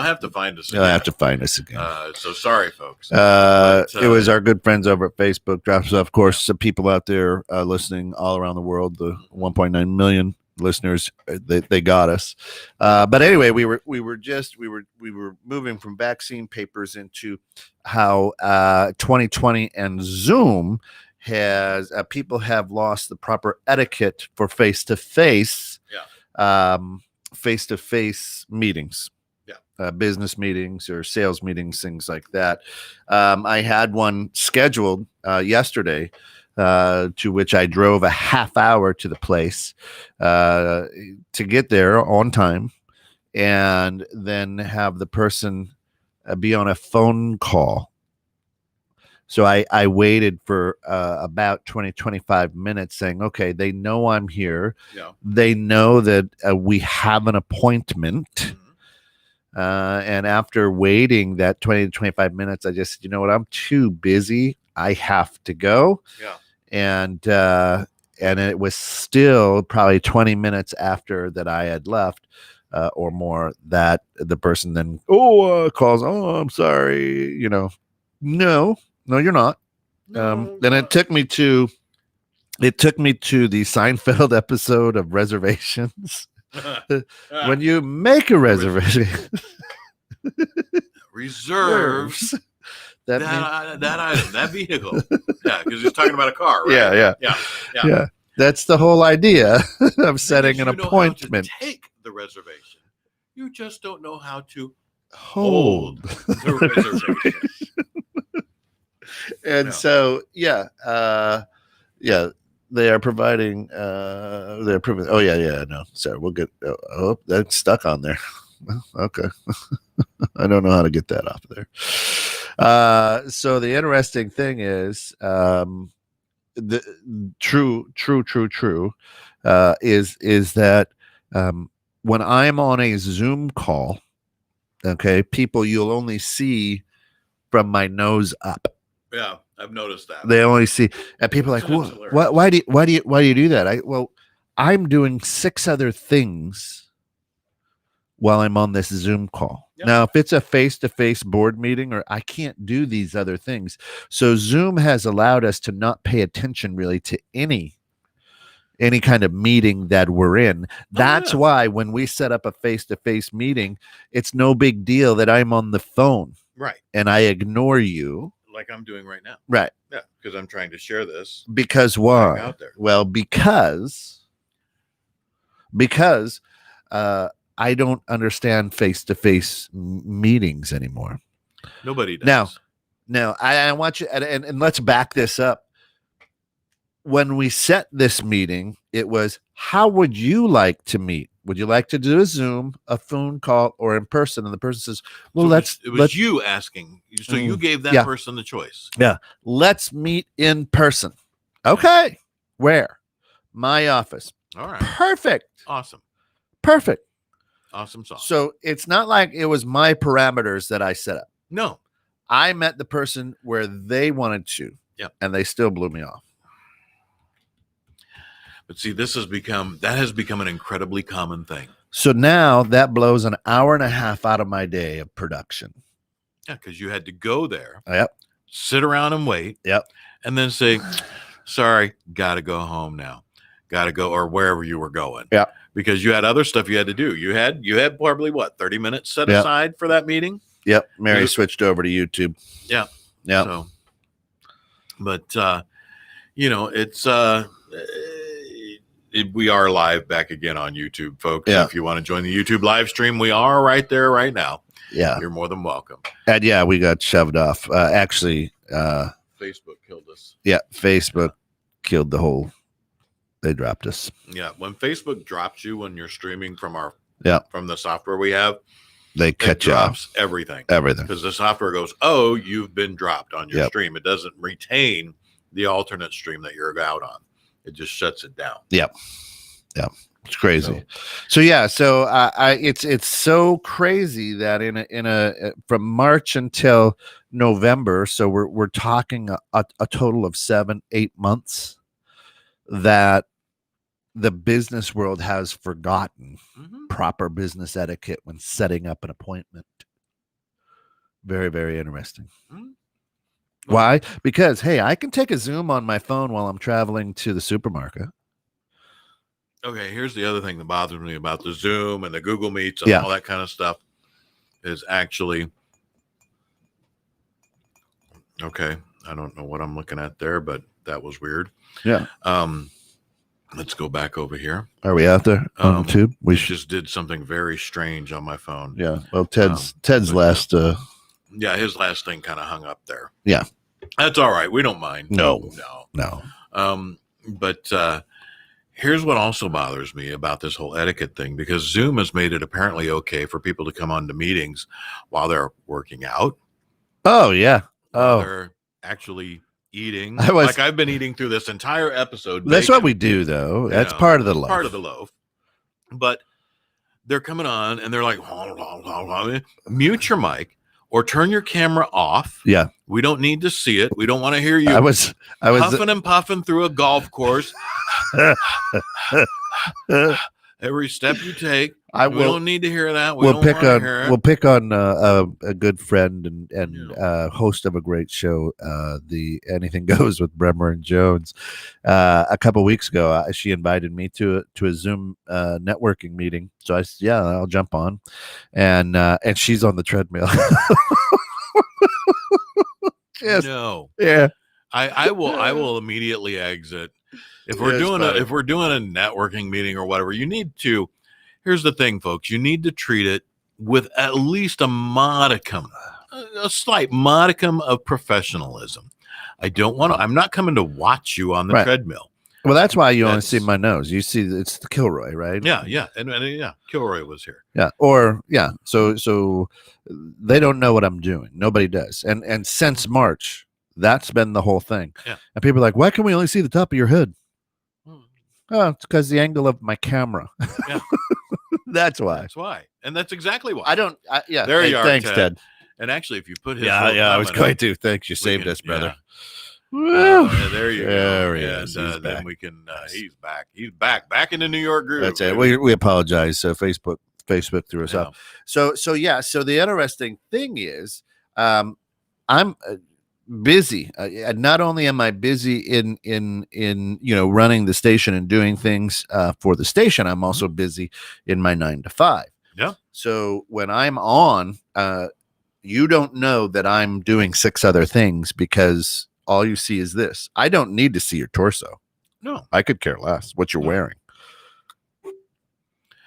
have to find us again. You'll have to find us again. So sorry, folks. It was our good friends over at Facebook. Drops, of course, the people out there listening all around the world, the 1.9 million listeners, they got us. But anyway, we were moving from vaccine papers into how 2020 and Zoom has people have lost the proper etiquette for face-to-face meetings. Business meetings or sales meetings, things like that. I had one scheduled yesterday, to which I drove a half hour to the place to get there on time, and then have the person be on a phone call. So I waited for about 25 minutes saying, okay, they know I'm here. Yeah. They know that we have an appointment. And after waiting that 20 to 25 minutes, I just said, you know what, I'm too busy. I have to go. Yeah. And it was still probably 20 minutes after that I had left or more that the person then calls, I'm sorry, no, you're not. Then it took me to the Seinfeld episode of Reservations. When you make a reservation, reserves that item, that vehicle. Yeah, because he's talking about a car, right? Yeah. That's the whole idea of setting an appointment. Know how to take the reservation. You just don't know how to hold the reservation. And so, they are providing. They're proving. Oh yeah. No, sorry. We'll get. Oh, that's stuck on there. Okay. I don't know how to get that off of there. So the interesting thing is, the true is that when I'm on a Zoom call, okay, people you'll only see from my nose up. Yeah, I've noticed that. They only see, and people are like, why do you do that? I'm doing 6 other things while I'm on this Zoom call. Yep. Now, if it's a face-to-face board meeting, or I can't do these other things. So Zoom has allowed us to not pay attention really to any kind of meeting that we're in. That's why when we set up a face-to-face meeting, it's no big deal that I'm on the phone. Right. And I ignore you. Like I'm doing right now. Right. Yeah, because I'm trying to share this. Because why? Out there. Well, because I don't understand face-to-face meetings anymore. Nobody does. Now I want you, and let's back this up. When we set this meeting, it was, how would you like to meet? Would you like to do a Zoom, a phone call, or in person? And the person says, well, so it was you asking. So you gave that person the choice. Yeah. Let's meet in person. Okay. Where? My office. All right. Perfect. Awesome. Perfect. Awesome sauce. So it's not like it was my parameters that I set up. No. I met the person where they wanted to. Yep. And they still blew me off. But see, that has become an incredibly common thing. So now that blows an hour and a half out of my day of production. Yeah, because you had to go there. Yep. Sit around and wait. Yep. And then say, sorry, got to go home now. Got to go, or wherever you were going. Yeah. Because you had other stuff you had to do. You had probably 30 minutes set aside for that meeting. Yep. Mary switched over to YouTube. Yeah. Yeah. So, but it's we are live back again on YouTube, folks. Yeah. If you want to join the YouTube live stream, we are right there right now. Yeah. You're more than welcome. And we got shoved off. Facebook killed us. Yeah. Facebook killed the whole. They dropped us. Yeah. When Facebook drops you when you're streaming from from the software we have, they cut you off. Everything. Because the software goes, you've been dropped on your stream. It doesn't retain the alternate stream that you're out on. It just shuts it down. Yep. Yeah. It's crazy. So it's so crazy that in a from March until November, so we're talking a total of 7-8 months that the business world has forgotten proper business etiquette when setting up an appointment. Very, very interesting. Hmm. Why? Because, hey, I can take a Zoom on my phone while I'm traveling to the supermarket. Okay, here's the other thing that bothers me about the Zoom and the Google Meets and Yeah. all that kind of stuff is actually, okay, I don't know what I'm looking at there, but that was weird. Yeah. Let's go back over here. Are we out there on YouTube? We just did something very strange on my phone. Yeah. Well, Ted's last. Yeah, his last thing kind of hung up there. Yeah. That's all right. We don't mind. No. But here's what also bothers me about this whole etiquette thing, because Zoom has made it apparently okay for people to come on to meetings while they're working out. Oh, yeah. While they're actually eating. Like I've been eating through this entire episode. That's what we do, though. That's part of the loaf. Part of the loaf. But they're coming on and they're like, mute your mic or turn your camera off. Yeah. We don't need to see it. We don't want to hear you I was huffing and puffing through a golf course. Every step you take, we don't need to hear that. We'll pick on a good friend and host of a great show, the Anything Goes with Bremer and Jones. A couple weeks ago, she invited me to a Zoom networking meeting. So I said, "Yeah, I'll jump on," and she's on the treadmill. Yes. No. Yeah. I will immediately exit. If we're doing a networking meeting or whatever, you need to. Here's the thing, folks. You need to treat it with at least a slight modicum of professionalism. I'm not coming to watch you on the treadmill. Well, that's why you only see my nose. You see, it's the Kilroy, right? Yeah, and Kilroy was here. Yeah, so they don't know what I'm doing. Nobody does. And since March, that's been the whole thing. Yeah. And people are like, "Why can we only see the top of your head?" Oh, it's because the angle of my camera. Yeah. That's why. That's why. And that's exactly why. There you are. Thanks, Ted. And actually, if you put his I was going to. Thanks. You saved us, brother. There you go. There he is. Then we can. He's back. He's back in the New York groove. That's it. We apologize. Facebook threw us up. So the interesting thing is, I'm busy. Not only am I busy in running the station and doing things for the station, I'm also busy in my 9 to 5. Yeah. So when I'm on, you don't know that I'm doing 6 other things because all you see is this. I don't need to see your torso. No, I could care less what you're wearing.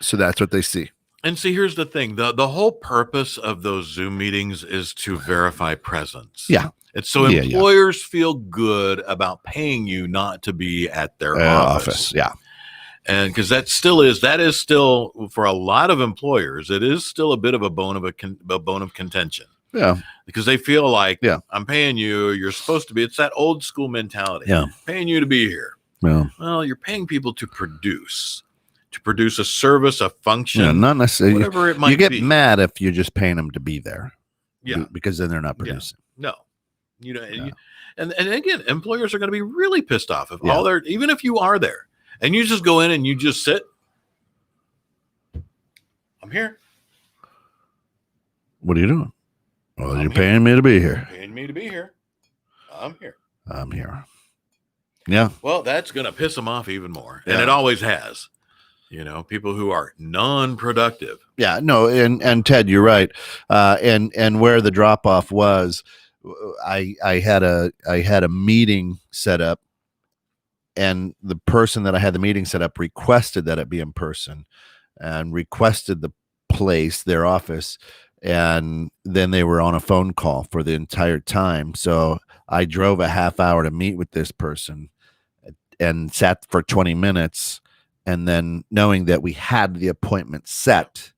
So that's what they see. And see, here's the thing. The whole purpose of those Zoom meetings is to verify presence. Yeah. It's so employers feel good about paying you not to be at their office. Yeah. And because that is still for a lot of employers, it is still a bit of a bone of contention. Yeah. Because they feel like, I'm paying you, you're supposed to be. It's that old school mentality. Yeah. Paying you to be here. Yeah. Well, you're paying people to produce a service, a function. Yeah, not necessarily. Whatever it might be. You get mad if you're just paying them to be there. Yeah. Because then they're not producing. Yeah. No. And again, employers are going to be really pissed off if even if you are there and you just go in and you just sit. I'm here. What are you doing? Well, you're paying me to be here. Paying me to be here. I'm here. I'm here. Yeah. Well, that's going to piss them off even more. And it always has. People who are non-productive. Yeah, no, and Ted, you're right. And where the drop off was, I had a meeting set up, and the person that I had the meeting set up requested that it be in person, and requested the place, their office, and then they were on a phone call for the entire time. So I drove a half hour to meet with this person, and sat for 20 minutes. And then knowing that we had the appointment set,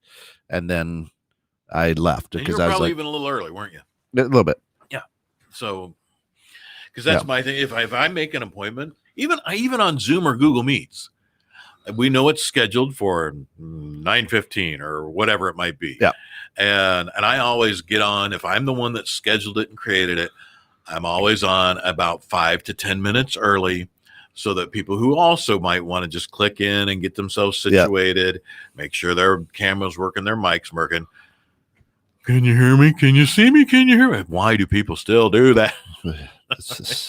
and then I left because I was probably even a little early, weren't you? A little bit. Yeah. So, because that's my thing. If I make an appointment, even on Zoom or Google Meets, we know it's scheduled for 9:15 or whatever it might be. Yeah. And I always get on, if I'm the one that scheduled it and created it, I'm always on about 5 to 10 minutes early, so that people who also might want to just click in and get themselves situated, make sure their camera's working, their mic's working. Can you hear me? Can you see me? Can you hear me? Why do people still do that?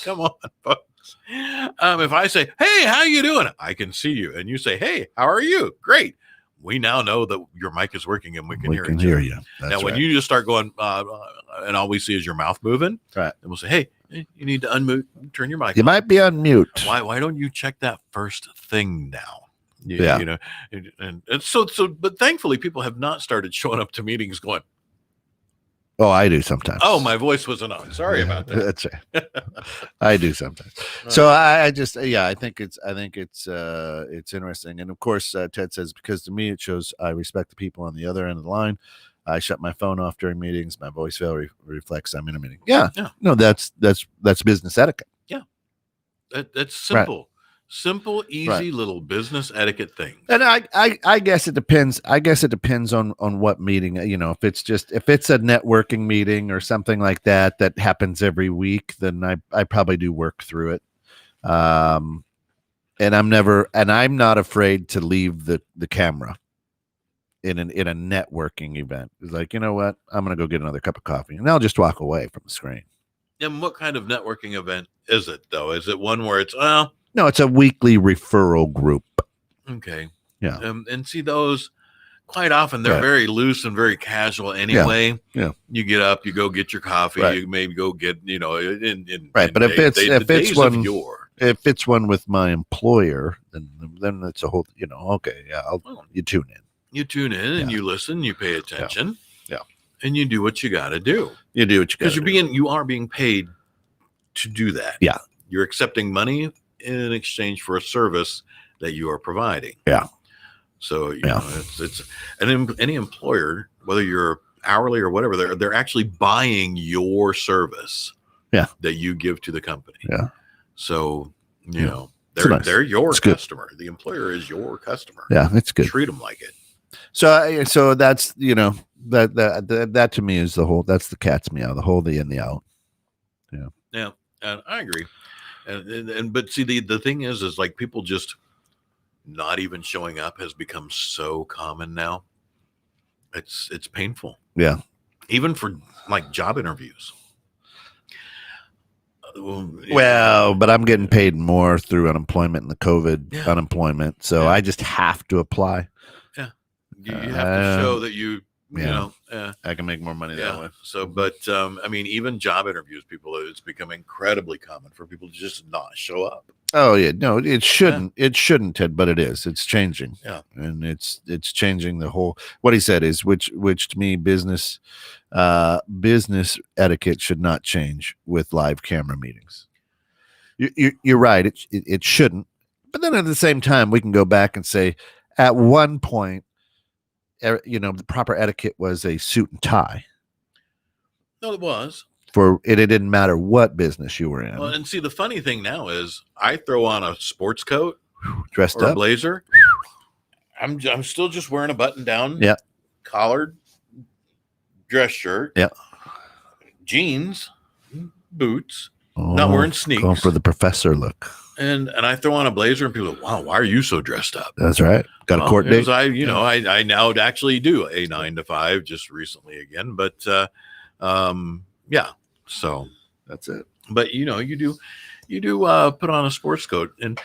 Come on, folks. If I say, "Hey, how you doing?" I can see you, and you say, "Hey, how are you?" Great. We now know that your mic is working, and we can hear you. That's now, when you just start going, and all we see is your mouth moving, right? And we'll say, "Hey, you need to unmute, turn your mic. You might be on mute. Why don't you check that first thing now?" Yeah. You know, and so, but thankfully, people have not started showing up to meetings going, "Oh, I do sometimes." "Oh, my voice wasn't on. Sorry about that." That's right. I do sometimes. So I just, I think it's interesting. And of course, Ted says, because to me, it shows I respect the people on the other end of the line. I shut my phone off during meetings. My voice reflects I'm in a meeting. Yeah. No, that's business etiquette. Yeah. That's simple. Right. Simple, easy little business etiquette things. And I guess it depends. I guess it depends on what meeting. If it's a networking meeting or something like that happens every week, then I probably do work through it. And I'm not afraid to leave the camera in a networking event. It's like, you know what? I'm gonna go get another cup of coffee, and I'll just walk away from the screen. And what kind of networking event is it, though? Is it one where it's No, it's a weekly referral group. Okay. Yeah. And see, those quite often they're very loose and very casual anyway. Yeah. You get up, you go get your coffee, you maybe go get, But if it's one with my employer, then it's a whole, okay, yeah, you tune in. You tune in and you listen, you pay attention. Yeah. And you do what you got to do. You do what you got to do. Because you are being paid to do that. Yeah. You're accepting money in exchange for a service that you are providing. Yeah. So, it's any employer, whether you're hourly or whatever, they're actually buying your service that you give to the company. Yeah. So, they're your customer. The employer is your customer. Yeah, it's good. Treat them like it. So that's, that to me is that's the cat's meow, the whole the in the out. Yeah. Yeah. And I agree. But see, the thing is like people just not even showing up has become so common now. It's painful. Yeah. Even for like job interviews. Well, but I'm getting paid more through unemployment and the COVID unemployment. So I just have to apply. Yeah. You have to show that you I can make more money that way. So, but even job interviews, it's become incredibly common for people to just not show up. Oh yeah, no, it shouldn't. It shouldn't, Ted, but it is. It's changing. Yeah, and it's changing the whole. What he said is, which to me, business etiquette should not change with live camera meetings. You're right. It shouldn't. But then at the same time, we can go back and say, at one point, the proper etiquette was a suit and tie. No, it was. It didn't matter what business you were in. Well, and see, the funny thing now is I throw on a sports coat, dressed or up, a blazer. I'm still just wearing a button down, collared dress shirt, jeans, boots, not wearing sneaks. Going for the professor look. And I throw on a blazer, and people go, "Wow, why are you so dressed up?" That's right. Got a court date. I now actually do a 9 to 5 just recently again, but so that's it. But you do put on a sports coat, and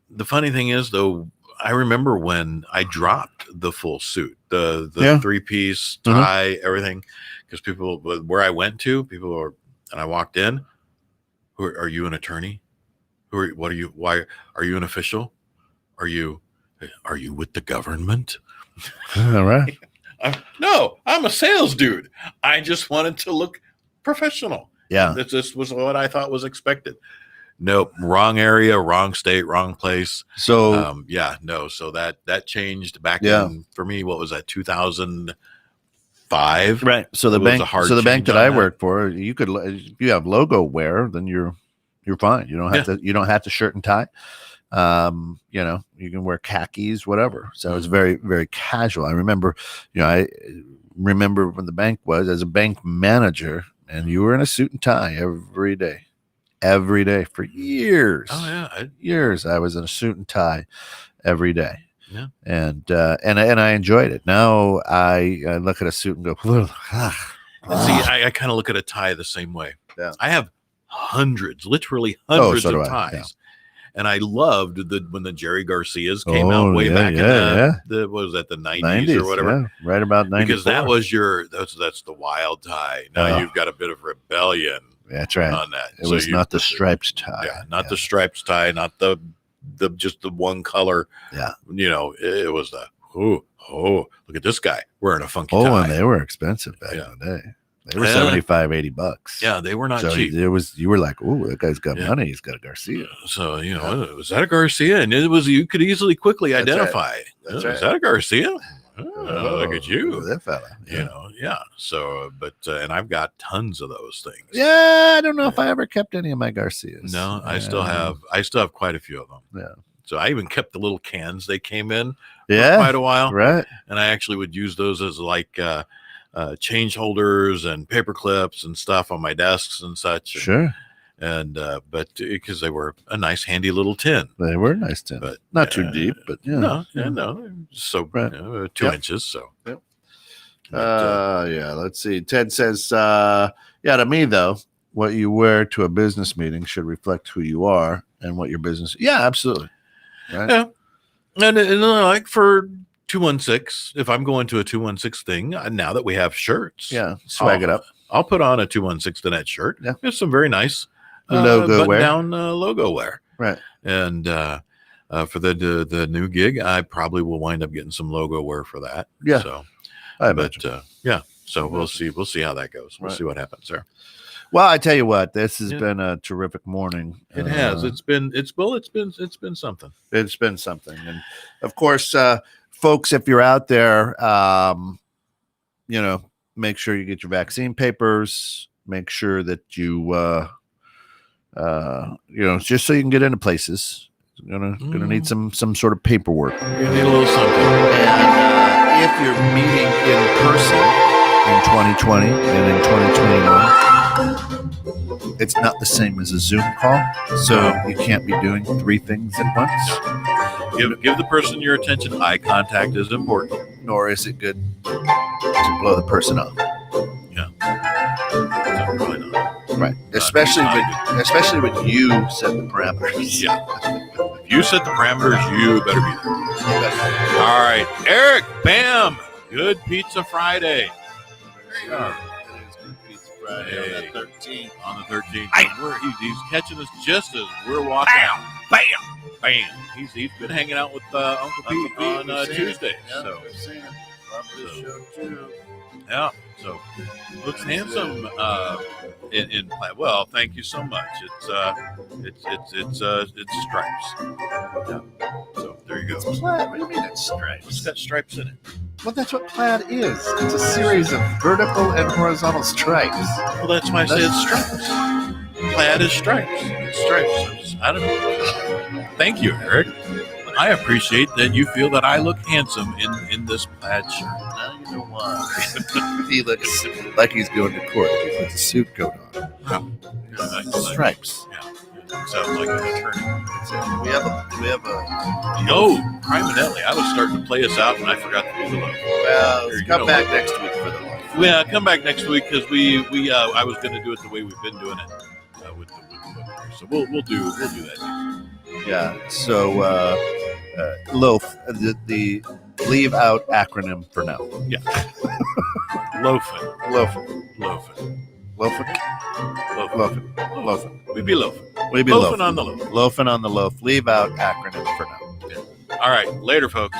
the funny thing is, though, I remember when I dropped the full suit, the 3-piece tie, everything, because people, where I went to, and I walked in. Are you an attorney? What are you? Why are you an official? Are you with the government? All right. No, I'm a sales dude. I just wanted to look professional. Yeah. This was what I thought was expected. Nope. Wrong area, wrong state, wrong place. So, So that changed back in, for me, what was that, 2005? Right. So the bank that I work for, if you have logo wear, then you're fine. You don't have to shirt and tie. You can wear khakis, whatever. So it's very, very casual. I remember, I remember when the bank was as a bank manager, and you were in a suit and tie every day for years. Oh yeah, years. I was in a suit and tie every day. Yeah, and I enjoyed it. Now I look at a suit and go, And see, I kind of look at a tie the same way. Yeah. I have literally hundreds so of do I, ties. yeah. And I loved when the Jerry Garcias came out way back in the what was that, the 90s or whatever. Yeah, right about 94. Because that was that's the wild tie. Now you've got a bit of rebellion. That's right. On that. It was not the striped tie. Yeah, not the stripes tie, not the just the one color. Yeah. It was the look at this guy wearing a funky tie. Oh, and they were expensive back in the day. They were $75-$80. Yeah, they were not cheap. You were like, oh, that guy's got money. He's got a Garcia. So was that a Garcia? And you could quickly identify. Right. That's Is that a Garcia? Oh, look at you, that fella. Yeah. So, but and I've got tons of those things. Yeah, I don't know if I ever kept any of my Garcias. No, I still have quite a few of them. Yeah. So I even kept the little cans they came in. Yeah. For quite a while. Right. And I actually would use those as like change holders and paper clips and stuff on my desks and such. Sure. And but because they were a nice handy little tin. They were a nice tin, but not too deep, but no, so 2 inches. So let's see. Ted says, to me though, what you wear to a business meeting should reflect who you are and what your business. Yeah, absolutely. Right. Yeah, and like for 216, if I'm going to a 216 thing, now that we have shirts, swag it up. I'll put on a 216 Danette shirt. Yeah, there's some very nice logo wear, down logo wear. Right. And for the new gig, I probably will wind up getting some logo wear for that. Yeah. So, I imagine. So we'll see how that goes. We'll see what happens there. Well, I tell you what, this has been a terrific morning. It has. It's been something. It's been something, and of course, folks, if you're out there, make sure you get your vaccine papers. Make sure that you, just so you can get into places. Gonna need some sort of paperwork. You need a little something. And if you're meeting in person in 2020 and in 2021. It's not the same as a Zoom call, so you can't be doing 3 things at once. Give the person your attention. Eye contact is important. Nor is it good to blow the person off. Yeah, really not. Right, especially when you set the parameters. Yeah, if you set the parameters, you better be there. All right, Eric, bam, good Pizza Friday. Friday on the 13th. On the 13th. He's catching us just as we're walking out. Bam! He's been hanging out with Uncle Pete on Tuesday. So love this show too. Yeah. So looks handsome in well, thank you so much. It's stripes. Yeah. So there you go. It's plaid. What do you mean it's stripes? It's got stripes in it. Well, that's what plaid is. It's a series of vertical and horizontal stripes. Well, that's why I say it's stripes. Plaid is stripes. It's stripes. I don't know. Thank you, Eric. I appreciate that you feel that I look handsome in this plaid shirt. Now you know why. He looks like he's going to court. He puts a suit coat on. Stripes. Yeah. Sounds like an attorney. We have a. Oh, Priminelli. I was starting to play us out, and I forgot to do the loaf. Well, come back next week for the loaf. Yeah, come back next week because I was going to do it the way we've been doing it with the loaf. So we'll do that. Yeah. So loaf, the leave out acronym for now. Yeah. Loafing. We be loafing. Loafing on the loaf. Leave out acronym for now. Yeah. All right. Later, folks.